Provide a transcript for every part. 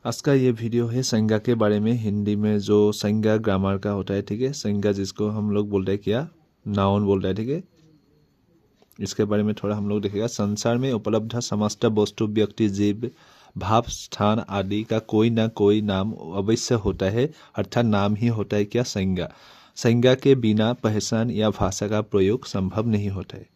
आज का ये वीडियो है संज्ञा के बारे में। हिंदी में जो संज्ञा ग्रामर का होता है, ठीक है, संज्ञा जिसको हम लोग बोलते हैं क्या, नाउन बोलते हैं, ठीक है। इसके बारे में थोड़ा हम लोग देखेगा। संसार में उपलब्ध समस्त वस्तु, व्यक्ति, जीव, भाव, स्थान आदि का कोई ना कोई नाम अवश्य होता है, अर्थात नाम ही होता है क्या, संज्ञा। संज्ञा के बिना पहचान या भाषा का प्रयोग संभव नहीं होता है,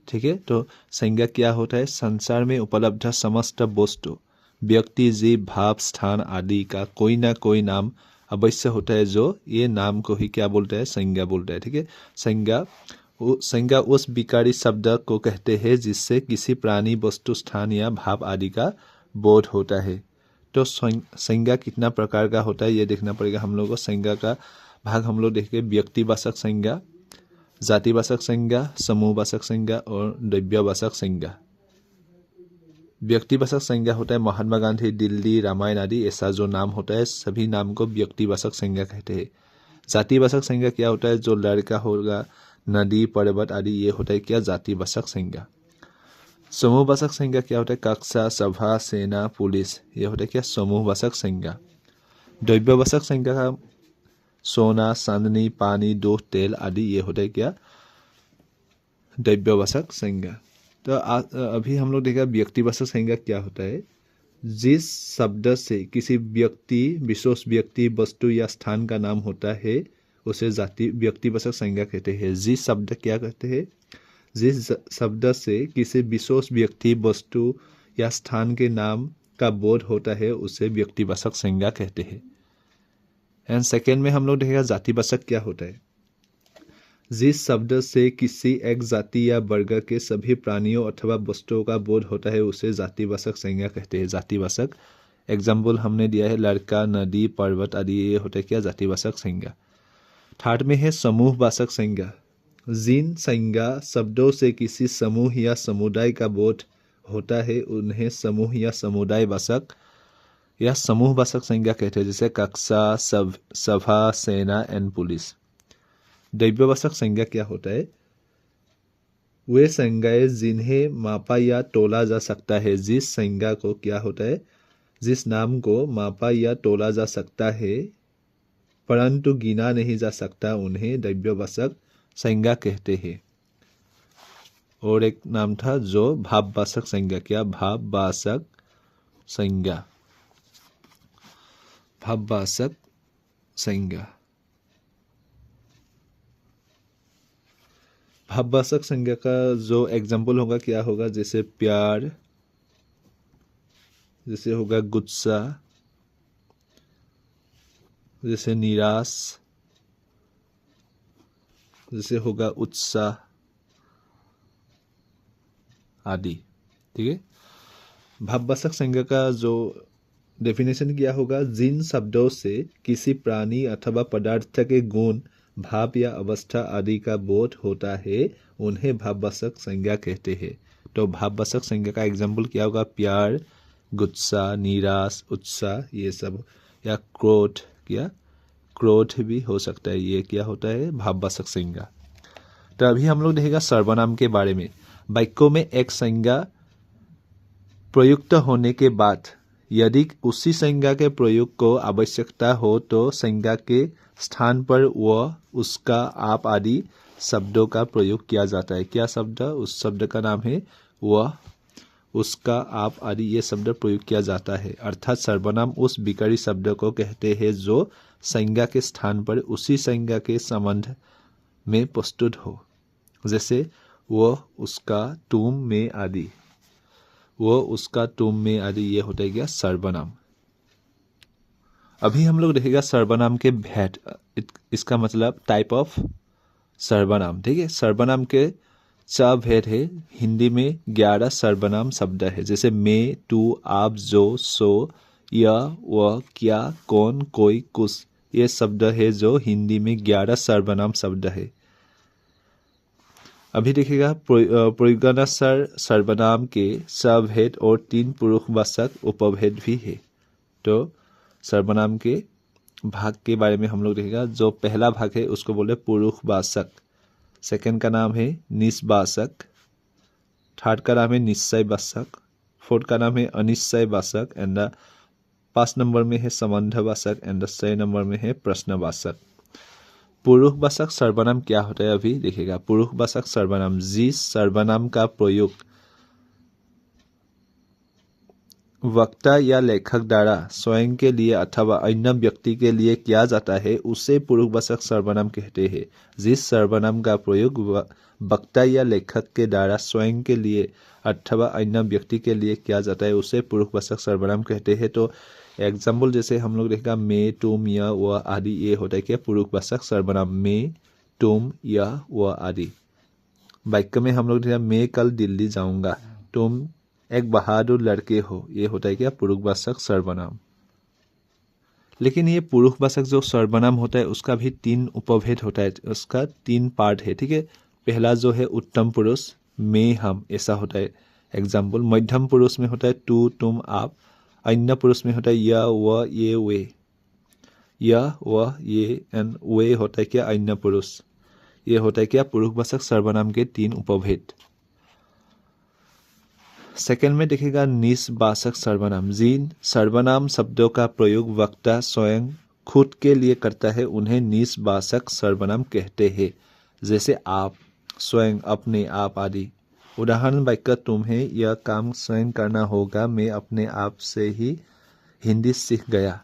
ठीक है। तो संज्ञा क्या होता है? संसार में उपलब्ध समस्त वस्तु, व्यक्ति, जीव, भाव, स्थान आदि का कोई ना कोई नाम अवश्य होता है, जो ये नाम को ही क्या बोलता है, संज्ञा बोलता है, ठीक है। संज्ञा उस विकारी शब्द को कहते हैं जिससे किसी प्राणी, वस्तु, स्थान या भाव आदि का बोध होता है। तो संज्ञा कितना प्रकार का होता है ये देखना पड़ेगा हम लोगों को। संज्ञा का भाग हम लोग देखेंगे। व्यक्तिवाचक संज्ञा, जातिवाचक संज्ञा, समूहवाचक संज्ञा और द्रव्यवाचक संज्ञा। व्यक्तिवाचक संज्ञा होता है महात्मा गांधी, दिल्ली, रामायण आदि, ऐसा जो नाम होता है सभी नाम को व्यक्तिवाचक संज्ञा कहते हैं। जातिवाचक संज्ञा क्या होता है? जो लड़का होगा, नदी, पर्वत आदि, ये होता है क्या, जातिवाचक संज्ञा। समूहवाचक संज्ञा क्या होता है? कक्षा, सभा, सेना, पुलिस, ये होता है क्या, समूहवाचक संज्ञा। द्रव्यवाचक संज्ञा का सोना, चांदनी, पानी, दूध, तेल आदि, ये होता है क्या, द्रव्यवाचक संज्ञा। तो अभी हम लोग देखा व्यक्तिवाचक संज्ञा क्या होता है। जिस शब्द से किसी व्यक्ति, विशेष व्यक्ति, वस्तु या स्थान का नाम होता है उसे व्यक्तिवाचक संज्ञा कहते हैं। जिस शब्द क्या कहते हैं? जिस शब्द से किसी विशेष व्यक्ति, वस्तु या स्थान के नाम का बोध होता है उसे व्यक्तिवाचक संज्ञा कहते हैं। एंड सेकेंड में हम लोग देखेगा जातिवाचक क्या होता है। जिस शब्द से किसी एक जाति या वर्ग के सभी प्राणियों अथवा वस्तुओं का बोध होता है उसे जातिवाचक संज्ञा कहते हैं। जातिवाचक एग्जाम्पल हमने दिया है लड़का, नदी, पर्वत आदि, ये होता है क्या, जातिवाचक संज्ञा। थर्ड में है समूहवाचक संज्ञा। जिन संज्ञा शब्दों से किसी समूह या समुदाय का बोध होता है उन्हें समूह या समुदाय वाचक या समूहवाचक संज्ञा कहते हैं, जैसे कक्षा, सभा, सेना एंड पुलिस। द्रव्यवाचक संज्ञा क्या होता है? वे संज्ञाएं जिन्हें मापा या तोला जा सकता है। जिस संज्ञा को क्या होता है? जिस नाम को मापा या तोला जा सकता है परंतु गिना नहीं जा सकता उन्हें द्रव्यवाचक संज्ञा कहते हैं। और एक नाम था जो भाववाचक संज्ञा। क्या? भाववाचक संज्ञा। भाववाचक संज्ञा। भाववाचक संज्ञा का जो एग्जाम्पल होगा क्या होगा, जैसे प्यार, जैसे होगा गुस्सा, जैसे निराश, जैसे होगा उत्साह आदि, ठीक है। भाववाचक संज्ञा का जो डेफिनेशन क्या होगा? जिन शब्दों से किसी प्राणी अथवा पदार्थ के गुण, भाव या अवस्था आदि का बोध होता है उन्हें भाववाचक संज्ञा कहते हैं। तो भाववाचक संज्ञा का एग्जाम्पल क्या होगा? प्यार, गुस्सा, निराश, उत्साह, ये सब। या क्रोध, क्या क्रोध भी हो सकता है, ये क्या होता है? भाववाचक संज्ञा। तो अभी हम लोग देखेगा सर्वनाम के बारे में। वाक्यों में एक संज्ञा प्रयुक्त होने के बाद यदि उसी संज्ञा के प्रयोग को आवश्यकता हो तो संज्ञा के स्थान पर वह, उसका, आप आदि शब्दों का प्रयोग किया जाता है। क्या शब्द? उस शब्द का नाम है वह, उसका, आप आदि, ये शब्द प्रयोग किया जाता है। अर्थात सर्वनाम उस विकारी शब्द को कहते हैं जो संज्ञा के स्थान पर उसी संज्ञा के संबंध में प्रस्तुत हो, जैसे वह, उसका, तुम, में आदि। वो, उसका, तुम, में आदि, ये होता है क्या? सर्वनाम। अभी हम लोग देखेगा सर्वनाम के भेद। इसका मतलब टाइप ऑफ सर्वनाम, ठीक है। सर्वनाम के 4 भेद है। हिंदी में 11 सर्वनाम शब्द है, जैसे मैं, तू, आप, जो, सो, यह, वह, क्या, कौन, कोई, कुछ, ये शब्द है जो हिंदी में 11 सर्वनाम शब्द है। अभी देखिएगा प्रयोगानुसार सर्वनाम के सबभेद और 3 पुरुषवाचक उपभेद भी है। तो सर्वनाम के भाग के बारे में हम लोग देखेगा। जो पहला भाग है उसको बोले पुरुषवाचक, सेकंड का नाम है निश्चयवाचक, थर्ड का नाम है निश्चयवाचक, फोर्थ का नाम है अनिश्चयवाचक एंड 5 नंबर में है संबंधवाचक एंड 6 नंबर में है प्रश्नवाचक। पुरुषवाचक सर्वनाम क्या होता है अभी देखिएगा। पुरुषवाचक सर्वनाम जिस सर्वनाम का प्रयोग वक्ता या लेखक द्वारा स्वयं के लिए अथवा अन्य व्यक्ति के लिए किया जाता है उसे पुरुषवाचक सर्वनाम कहते हैं। जिस सर्वनाम का प्रयोग वक्ता या लेखक के द्वारा स्वयं के लिए अथवा अन्य व्यक्ति के लिए किया जाता है उसे पुरुषवाचक सर्वनाम कहते हैं। तो एग्जाम्पल जैसे हम लोग देखेगा मैं, तुम, यह, वह आदि, ये होता है क्या पुरुषवाचक सर्वनाम। मैं, तुम, यह, वह आदि। वाक्य में हम लोग देखेगा मैं कल दिल्ली जाऊंगा, तुम एक बहादुर लड़के हो, ये होता है क्या पुरुषवाचक सर्वनाम। लेकिन ये पुरुषवाचक जो सर्वनाम होता है उसका भी 3 उपभेद होता है, उसका 3 पार्ट है, ठीक है। पहला जो है उत्तम पुरुष मैं, हम, ऐसा होता है एग्जाम्पल। मध्यम पुरुष में होता है तू, तुम, आप। अन्य पुरुष में होता है यह, वह, ये, वे। यह, वह, ये एंड वे होता है क्या अन्य पुरुष। ये होता है क्या पुरुषवाचक सर्वनाम के 3 उपभेद। सेकंड में देखिएगा निजवाचक सर्वनाम। जिन सर्वनाम शब्दों का प्रयोग वक्ता स्वयं खुद के लिए करता है उन्हें निजवाचक सर्वनाम कहते हैं। जैसे आप, स्वयं, अपने, आप आदि। उदाहरण वाक्य तुम्हें यह काम स्वयं करना होगा, मैं अपने आप से ही हिंदी सीख गया।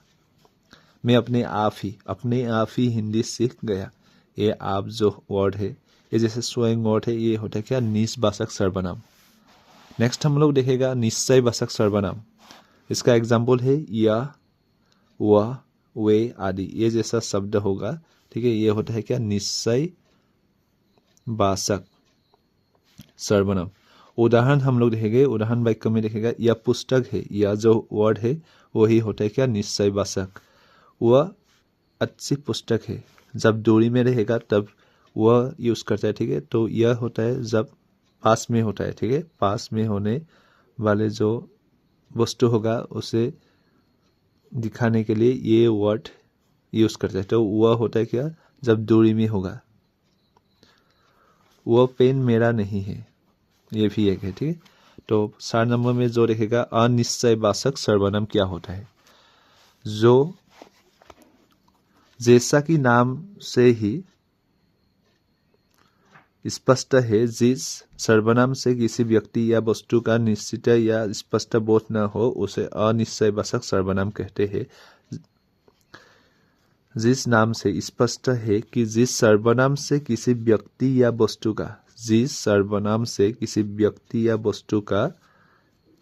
मैं अपने आप ही हिंदी सीख गया। ये आप जो वर्ड है ये जैसे स्वयं वर्ड है ये होता है क्या निजवाचक सर्वनाम। नेक्स्ट हम लोग देखेगा निश्चयवाचक सर्वनाम। इसका एग्जाम्पल है यह, वह, वे आदि, ये जैसा शब्द होगा, ठीक है। ये होता है क्या निश्चयवाचक सर्वनाम। उदाहरण हम लोग देखेंगे, उदाहरण वाक्य में देखेगा यह पुस्तक है, यह जो वर्ड है वही होता है क्या निश्चयवाचक। वह अच्छी पुस्तक है, जब दूरी में रहेगा तब वह यूज करता है, ठीक है। तो यह होता है जब पास में होता है, ठीक है। पास में होने वाले जो वस्तु होगा उसे दिखाने के लिए ये वर्ड यूज करता है। तो वह होता है क्या जब दूरी में होगा। वह पेन मेरा नहीं है, ये भी एक है, ठीक है। तो 4 नंबर में जो रहेगा अनिश्चयवाचक सर्वनाम क्या होता है। जो जैसा कि नाम से ही स्पष्ट है, जिस सर्वनाम से किसी व्यक्ति या वस्तु का निश्चित या स्पष्ट बोध न हो उसे अनिश्चयवाचक सर्वनाम कहते हैं। जिस नाम से स्पष्ट है कि जिस सर्वनाम से किसी व्यक्ति या वस्तु का, जिस सर्वनाम से किसी व्यक्ति या वस्तु का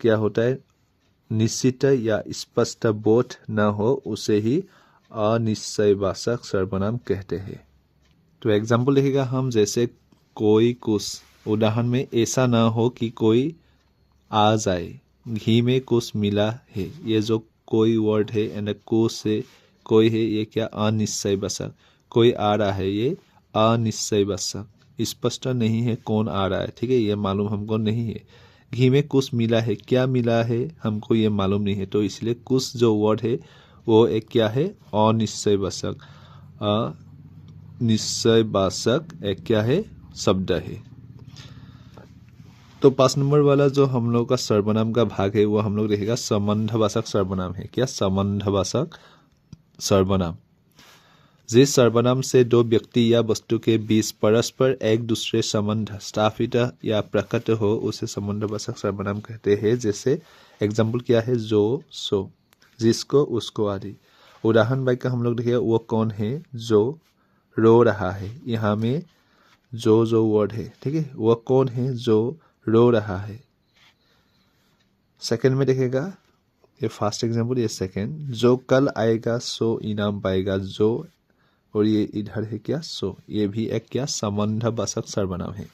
क्या होता है निश्चित या स्पष्ट बोध न हो उसे ही अनिश्चयवाचक सर्वनाम कहते हैं। तो एग्जाम्पल लिखेगा हम जैसे कोई कुछ। उदाहरण में ऐसा ना हो कि कोई आ जाए, घी में कुछ मिला है। ये जो कोई वर्ड है एंड कुछ से कोई है ये क्या अनिश्चयवाचक। कोई आ रहा है ये अनिश्चयवाचक, स्पष्ट नहीं है कौन आ रहा है, ठीक है, ये मालूम हमको नहीं है। घी में कुछ मिला है, क्या मिला है हमको ये मालूम नहीं है, तो इसलिए कुछ जो वर्ड है वो एक क्या है अनिश्चयवाचक। अनिश्चयवाचक एक क्या है शब्द है। तो 5 नंबर वाला जो हम लोग का सर्वनाम का भाग है वो हम लोग देखेगा संबंधवाचक सर्वनाम है। क्या संबंधवाचक सर्वनाम। जिस सर्वनाम से दो व्यक्ति या वस्तु के बीच परस्पर एक दूसरे संबंध स्थापित या प्रकट हो उसे संबंधवाचक सर्वनाम कहते हैं। जैसे एग्जाम्पल क्या है जो, सो, जिसको, उसको आदि। उदाहरण वाक्य हम लोग देखेगा वो कौन है जो रो रहा है। यहाँ में जो वर्ड है, ठीक है, वह कौन है जो रो रहा है। सेकंड में देखेगा ये फर्स्ट एग्जांपल, ये सेकंड, जो कल आएगा सो इनाम पाएगा। जो और ये इधर है क्या सो, ये भी एक क्या संबंधवाचक सर्वनाम है।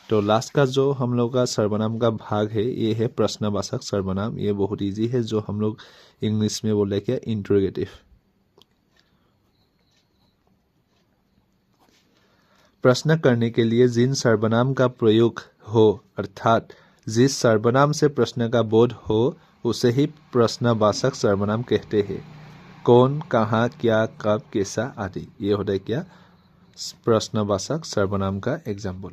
तो लास्ट का जो हम लोग का सर्वनाम का भाग है ये है प्रश्नवाचक सर्वनाम। ये बहुत इजी है, जो हम लोग इंग्लिश में बोले क्या इंट्रोगेटिव। प्रश्न करने के लिए जिन सर्वनाम का प्रयोग हो अर्थात जिस सर्वनाम से प्रश्न का बोध हो उसे ही प्रश्नवाचक सर्वनाम कहते हैं। कौन, कहाँ, क्या, कब, कैसा आदि, ये होता है क्या प्रश्नवाचक सर्वनाम का एग्जाम्पल।